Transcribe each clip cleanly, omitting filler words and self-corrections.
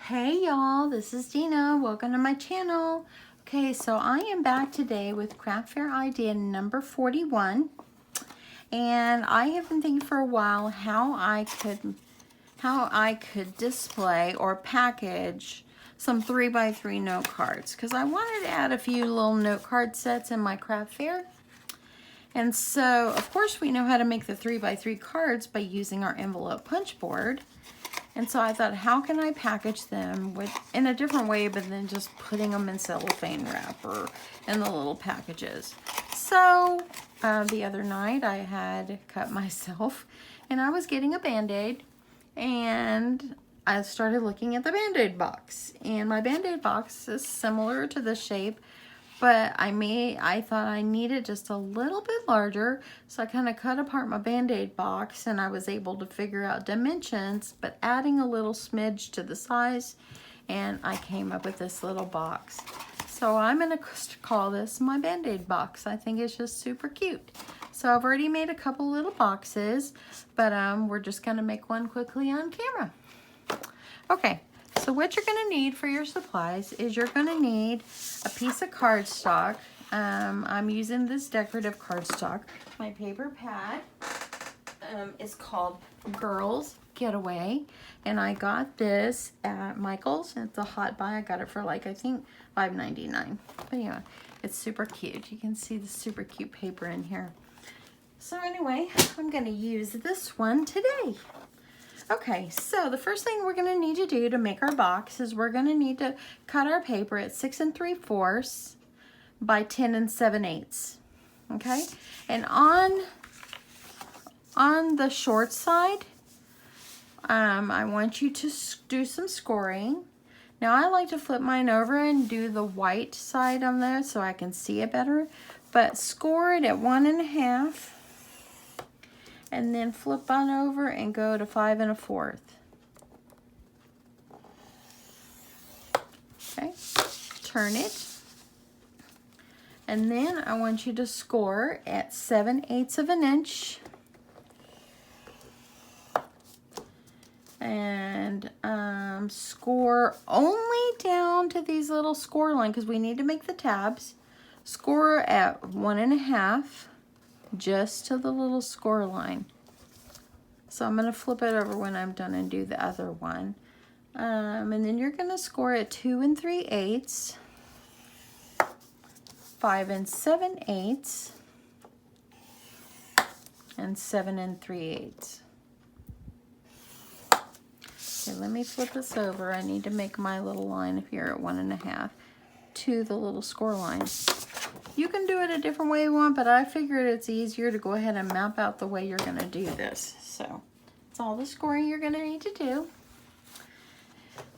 Hey y'all, this is Dina. Welcome to my channel. Okay, so I am back today with craft fair idea number 41. And I have been thinking for a while how I could display or package some 3x3 note cards, because I wanted to add a few little note card sets in my craft fair. And so, of course, we know how to make the 3x3 cards by using our envelope punch board. And so I thought, how can I package them in a different way, but then just putting them in cellophane wrap or in the little packages. So the other night I had cut myself and I was getting a Band-Aid, and I started looking at the Band-Aid box. And my Band-Aid box is similar to the shape, but I thought I needed just a little bit larger, so I kind of cut apart my Band-Aid box, and I was able to figure out dimensions, but adding a little smidge to the size, and I came up with this little box. So I'm going to call this my Band-Aid box. I think it's just super cute. So I've already made a couple little boxes, but we're just going to make one quickly on camera. Okay. So what you're going to need for your supplies is you're going to need a piece of cardstock. I'm using this decorative cardstock. My paper pad is called Girls Getaway, and I got this at Michael's. It's a hot buy. I got it for like, I think $5.99. But yeah, it's super cute. You can see the super cute paper in here. So anyway, I'm going to use this one today. Okay, so the first thing we're going to need to do to make our box is we're going to need to cut our paper at 6 3/4 by 10 7/8. Okay, and on the short side, I want you to do some scoring. Now I like to flip mine over and do the white side on there so I can see it better, but score it at 1 1/2. And then flip on over and go to 5 1/4. Okay, turn it. And then I want you to score at 7/8 of an inch. And score only down to these little score lines, because we need to make the tabs. Score at 1 1/2. Just to the little score line. So I'm going to flip it over when I'm done and do the other one. And then you're going to score at 2 3/8, 5 7/8, and 7 3/8. Okay, let me flip this over. I need to make my little line here at 1 1/2 to the little score line. You can do it a different way you want, but I figured it's easier to go ahead and map out the way you're going to do this. So it's all the scoring you're going to need to do.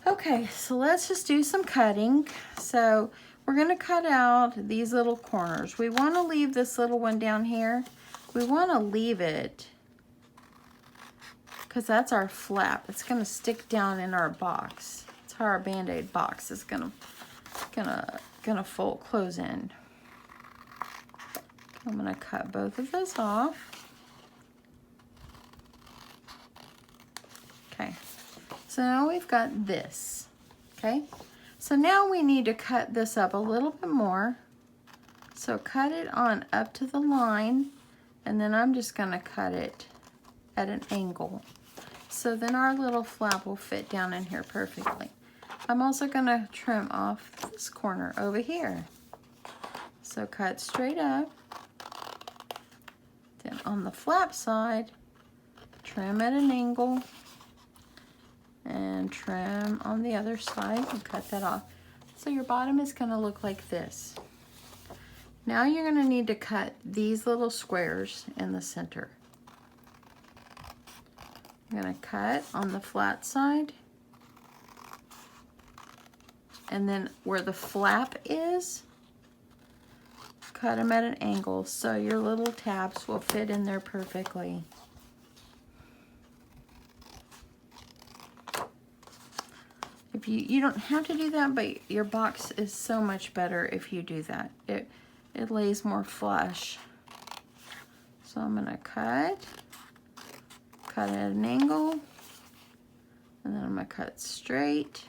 Okay, so let's just do some cutting. So we're going to cut out these little corners. We want to leave this little one down here. We want to leave it because that's our flap. It's going to stick down in our box. That's how our Band-Aid box is gonna fold close in. I'm going to cut both of those off. Okay, so now we've got this. Okay, so now we need to cut this up a little bit more. So cut it on up to the line, and then I'm just going to cut it at an angle. So then our little flap will fit down in here perfectly. I'm also going to trim off this corner over here. So cut straight up. Then on the flap side, trim at an angle, and trim on the other side and cut that off. So your bottom is going to look like this. Now you're going to need to cut these little squares in the center. I'm going to cut on the flat side, and then where the flap is, cut them at an angle so your little tabs will fit in there perfectly. If you don't have to do that, but your box is so much better if you do that. It lays more flush. So I'm gonna cut at an angle, and then I'm gonna cut straight,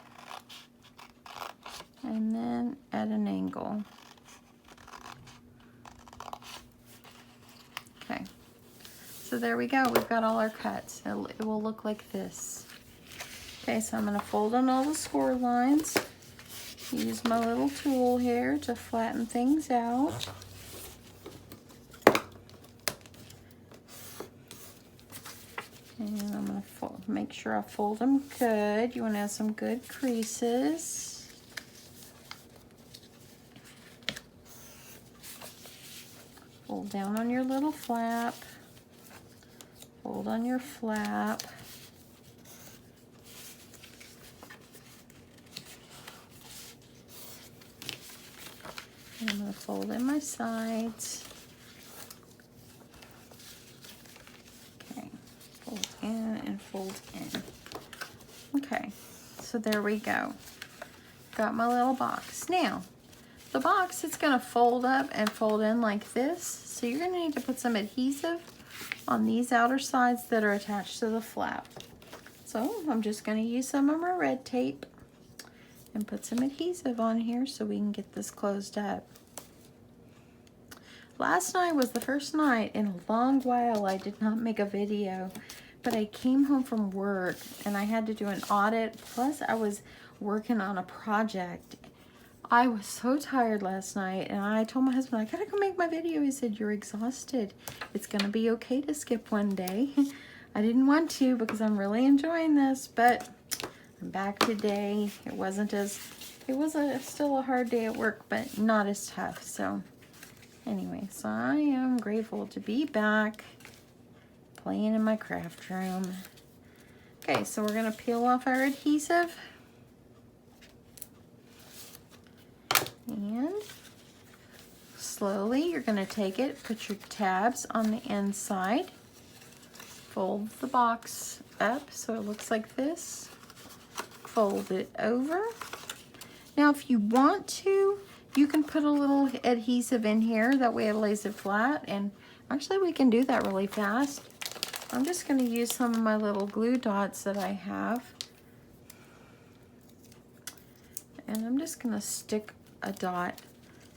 and then at an angle. Okay, so there we go. We've got all our cuts. It will look like this. Okay, so I'm going to fold on all the score lines. Use my little tool here to flatten things out. And I'm going to make sure I fold them good. You want to have some good creases. Fold down on your little flap. Fold on your flap. And I'm going to fold in my sides. Okay, fold in and fold in. Okay, so there we go. Got my little box. Now, the box, it's going to fold up and fold in like this. So you're going to need to put some adhesive on these outer sides that are attached to the flap. So I'm just going to use some of my red tape and put some adhesive on here so we can get this closed up. Last night was the first night in a long while I did not make a video, but I came home from work and I had to do an audit, plus I was working on a project. I was so tired last night and I told my husband, I gotta go make my video. He said, you're exhausted. It's gonna be okay to skip one day. I didn't want to because I'm really enjoying this, but I'm back today. It was still a hard day at work, but not as tough. So anyway, so I am grateful to be back playing in my craft room. Okay, so we're gonna peel off our adhesive. And slowly you're gonna take it, put your tabs on the inside, fold the box up so it looks like this, fold it over. Now if you want to, you can put a little adhesive in here, that way it lays it flat, and actually we can do that really fast. I'm just gonna use some of my little glue dots that I have, and I'm just gonna stick a dot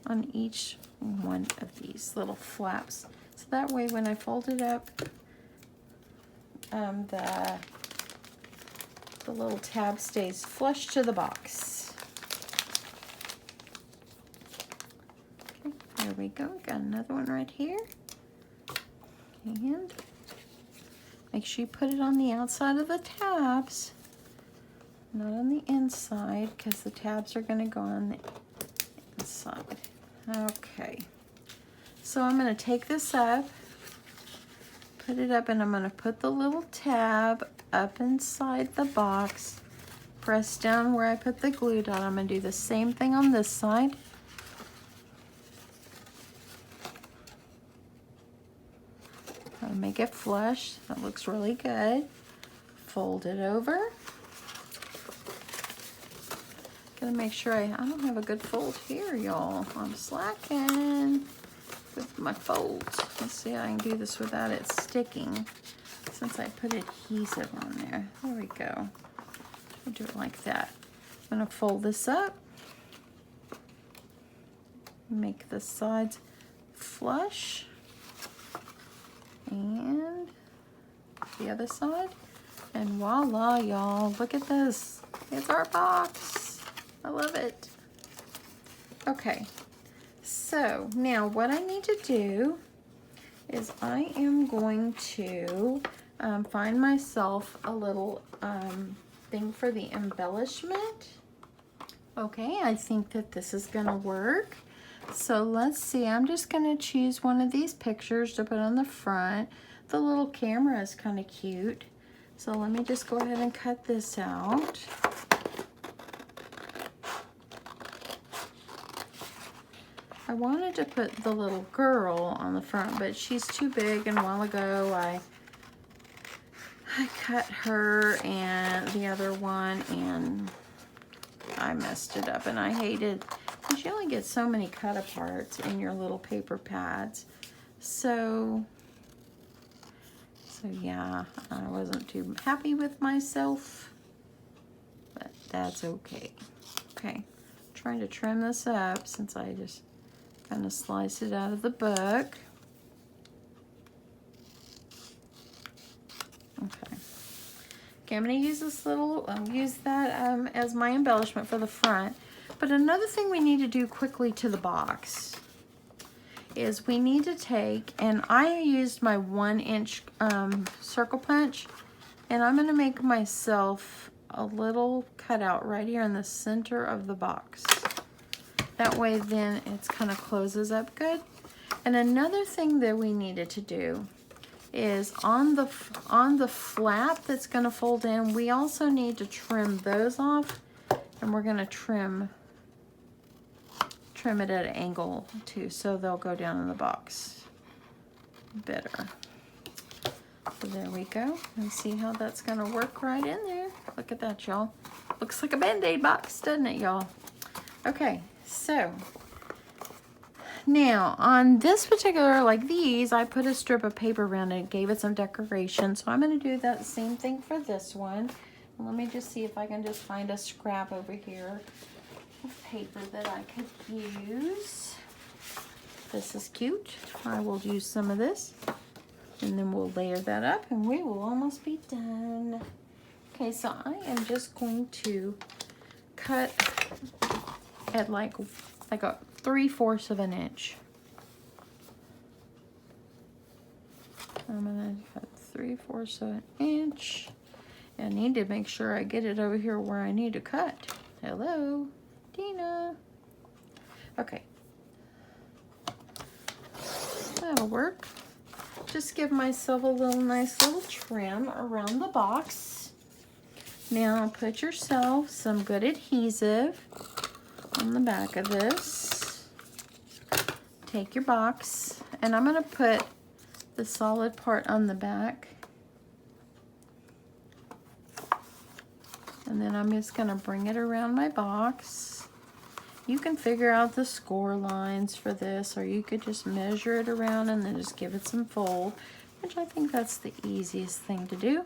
on each one of these little flaps. So that way when I fold it up, the little tab stays flush to the box. Okay, there we go. Got another one right here. And make sure you put it on the outside of the tabs, not on the inside, because the tabs are going to go on the inside. Okay, so I'm going to take this up, put it up, and I'm going to put the little tab up inside the box, press down where I put the glue dot. I'm going to do the same thing on this side. I'll make it flush. That looks really good. Fold it over. Gotta make sure I don't have a good fold here, y'all. I'm slacking with my folds. Let's see how I can do this without it sticking, since I put adhesive on there. There we go. I'll do it like that. I'm gonna fold this up, make the sides flush, and the other side, and voila, y'all, look at this. It's our box. I love it. Okay, so now what I need to do is I am going to find myself a little thing for the embellishment. Okay, I think that this is gonna work. So let's see, I'm just gonna choose one of these pictures to put on the front. The little camera is kind of cute. So let me just go ahead and cut this out. I wanted to put the little girl on the front, but she's too big, and a while ago I cut her and the other one, and I messed it up, and I hated, because you only get so many cut aparts in your little paper pads. So yeah, I wasn't too happy with myself, but that's okay. Okay, trying to trim this up since I just kind of sliced it out of the book. Okay. Okay, I'm going to use this little, use that as my embellishment for the front. But another thing we need to do quickly to the box is we need to take, and I used my 1-inch circle punch, and I'm going to make myself a little cutout right here in the center of the box. That way then it kind of closes up good. And another thing that we needed to do is on the flap that's going to fold in, we also need to trim those off, and we're going to trim it at an angle too, so they'll go down in the box better. So there we go, and see how that's going to work right in there. Look at that, y'all. Looks like a Band-Aid box, doesn't it, y'all? Okay, so now on this particular, like these, I put a strip of paper around it, gave it some decoration. So I'm going to do that same thing for this one. Let me just see if I can just find a scrap over here of paper that I could use. This is cute. I will use some of this, and then we'll layer that up, and we will almost be done. Okay, so I am just going to cut at like a 3/4 of an inch. I'm gonna cut 3/4 of an inch. I need to make sure I get it over here where I need to cut. Hello, Dina. Okay, that'll work. Just give myself a nice little trim around the box. Now put yourself some good adhesive on the back of this. Take your box, and I'm going to put the solid part on the back. And then I'm just going to bring it around my box. You can figure out the score lines for this, or you could just measure it around and then just give it some fold, which I think that's the easiest thing to do.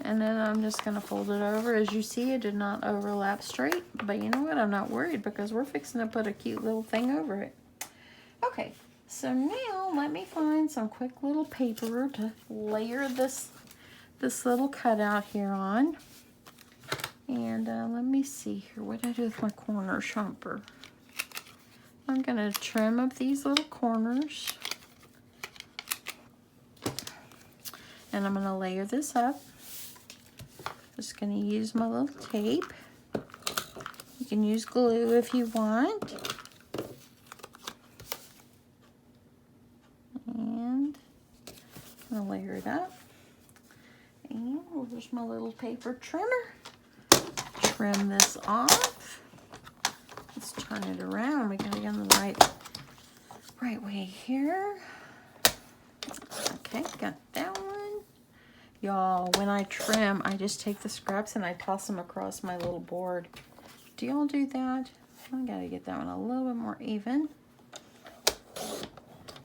And then I'm just going to fold it over. As you see, it did not overlap straight, but you know what? I'm not worried because we're fixing to put a cute little thing over it. Okay, so now let me find some quick little paper to layer this little cutout here on. And let me see here. What did I do with my corner shopper? I'm going to trim up these little corners. And I'm going to layer this up. Just going to use my little tape. You can use glue if you want. And I'm going to layer it up. And here's my little paper trimmer. Trim this off. Let's turn it around. We gotta get on the right way here. Okay, got that one. Y'all, when I trim, I just take the scraps and I toss them across my little board. Do y'all do that? I gotta get that one a little bit more even.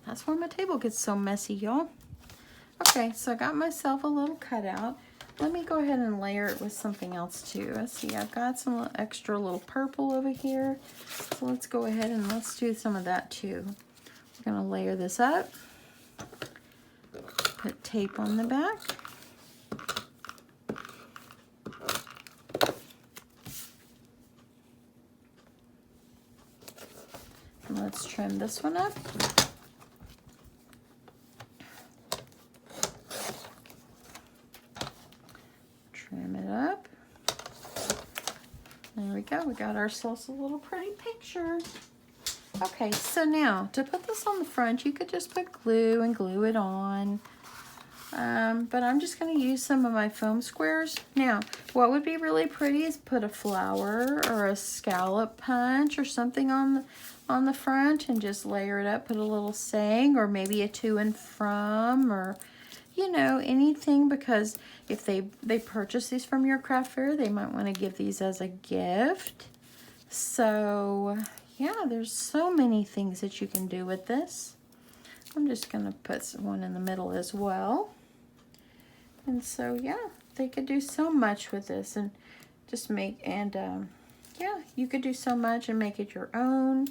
That's why my table gets so messy, y'all. Okay, so I got myself a little cutout. Let me go ahead and layer it with something else too. Let's see, I've got some extra little purple over here. So let's go ahead and let's do some of that too. We're gonna layer this up. Put tape on the back. And let's trim this one up. Trim it up. There we go. We got ourselves a little pretty picture. Okay, so now to put this on the front, you could just put glue and glue it on. But I'm just going to use some of my foam squares. Now, what would be really pretty is put a flower or a scallop punch or something on the front and just layer it up. Put a little saying or maybe a to and from, or you know, anything, because if they purchase these from your craft fair, they might want to give these as a gift. So yeah, there's so many things that you can do with this. I'm just going to put one in the middle as well. And so yeah, they could do so much with this and just make, and yeah, you could do so much and make it your own.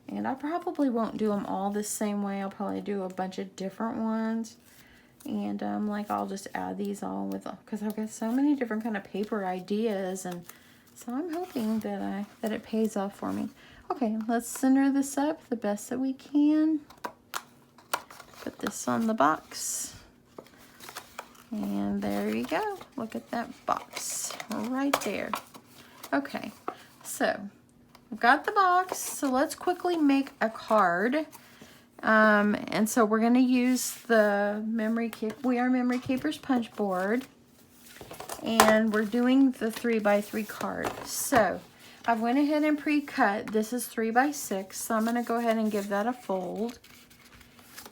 And I probably won't do them all the same way. I'll probably do a bunch of different ones. And like I'll just add these all with, because I've got so many different kind of paper ideas, and so I'm hoping that that it pays off for me. Okay, let's center this up the best that we can. Put this on the box. And there you go. Look at that box right there. Okay, so I've got the box. So let's quickly make a card. And so we're going to use the We Are Memory Keepers punch board. And we're doing the 3x3 card. So I went ahead and pre-cut. This is 3x6. So I'm going to go ahead and give that a fold.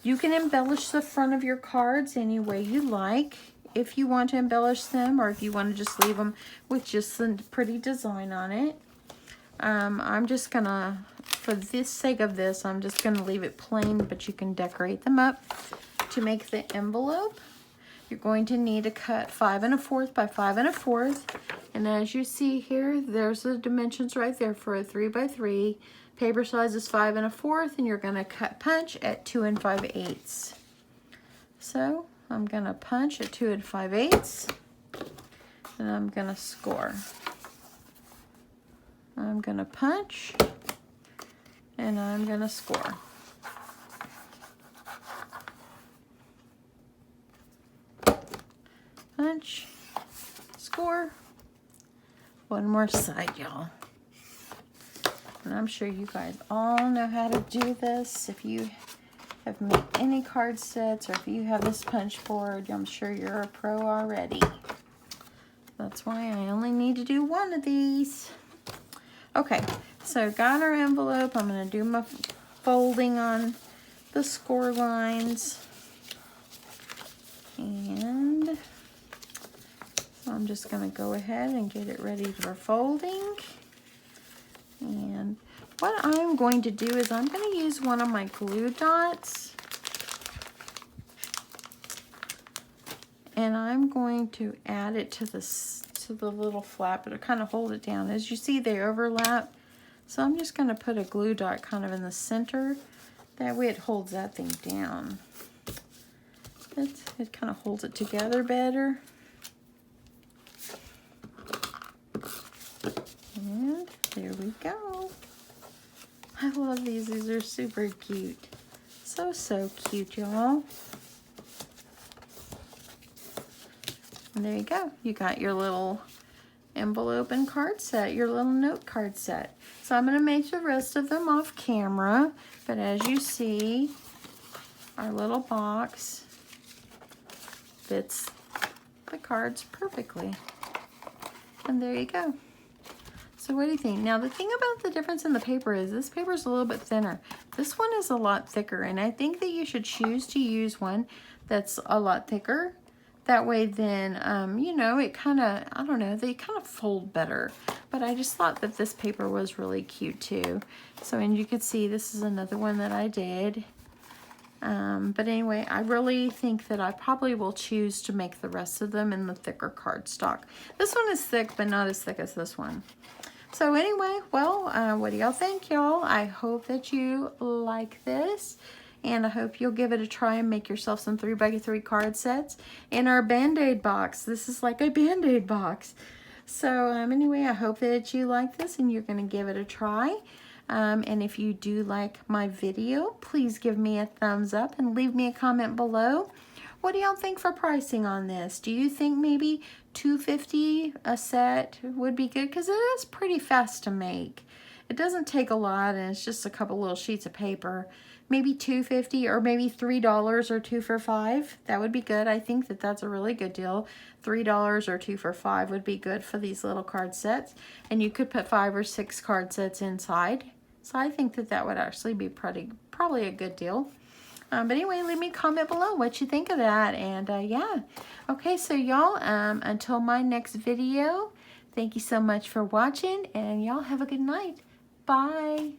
You can embellish the front of your cards any way you like. If you want to embellish them, or if you want to just leave them with just a pretty design on it. I'm just gonna, for the sake of this, I'm just gonna leave it plain, but you can decorate them up. To make the envelope, you're going to need to cut 5 1/4 by 5 1/4. And as you see here, there's the dimensions right there for a 3x3. Paper size is 5 1/4, and you're gonna cut punch at 2 5/8. So I'm gonna punch at 2 5/8, and I'm gonna score. I'm gonna punch, and I'm gonna score. Punch, score. One more side, y'all. And I'm sure you guys all know how to do this. If you have made any card sets, or if you have this punch board, I'm sure you're a pro already. That's why I only need to do one of these. Okay, so got our envelope. I'm going to do my folding on the score lines. And I'm just going to go ahead and get it ready for folding. And what I'm going to do is I'm going to use one of my glue dots. And I'm going to add it to the little flap to kind of hold it down. As you see, they overlap. So I'm just going to put a glue dot kind of in the center. That way it holds that thing down. It kind of holds it together better. And there we go. I love these. These are super cute. So cute, y'all. And there you go. You got your little envelope and card set, your little note card set. So I'm going to make the rest of them off camera. But as you see, our little box fits the cards perfectly. And there you go. So what do you think? Now the thing about the difference in the paper is this paper is a little bit thinner. This one is a lot thicker, and I think that you should choose to use one that's a lot thicker. That way then, you know, it kind of, I don't know, they kind of fold better. But I just thought that this paper was really cute too. So, and you can see this is another one that I did. But anyway, I really think that I probably will choose to make the rest of them in the thicker cardstock. This one is thick, but not as thick as this one. So anyway, well, what do y'all think, y'all? I hope that you like this. And I hope you'll give it a try and make yourself some 3x3 card sets in our Band-Aid box. This is like a Band-Aid box. So anyway, I hope that you like this and you're going to give it a try. And if you do like my video, please give me a thumbs up and leave me a comment below. What do y'all think for pricing on this? Do you think maybe $2.50 a set would be good? Because it is pretty fast to make. It doesn't take a lot, and it's just a couple little sheets of paper. Maybe $2.50 or maybe $3 or 2 for $5. That would be good. I think that that's a really good deal. $3 or 2 for $5 would be good for these little card sets. And you could put 5 or 6 card sets inside. So I think that that would actually be probably a good deal. But anyway, leave me a comment below what you think of that. And yeah. Okay, so y'all, until my next video, thank you so much for watching. And y'all have a good night. Bye.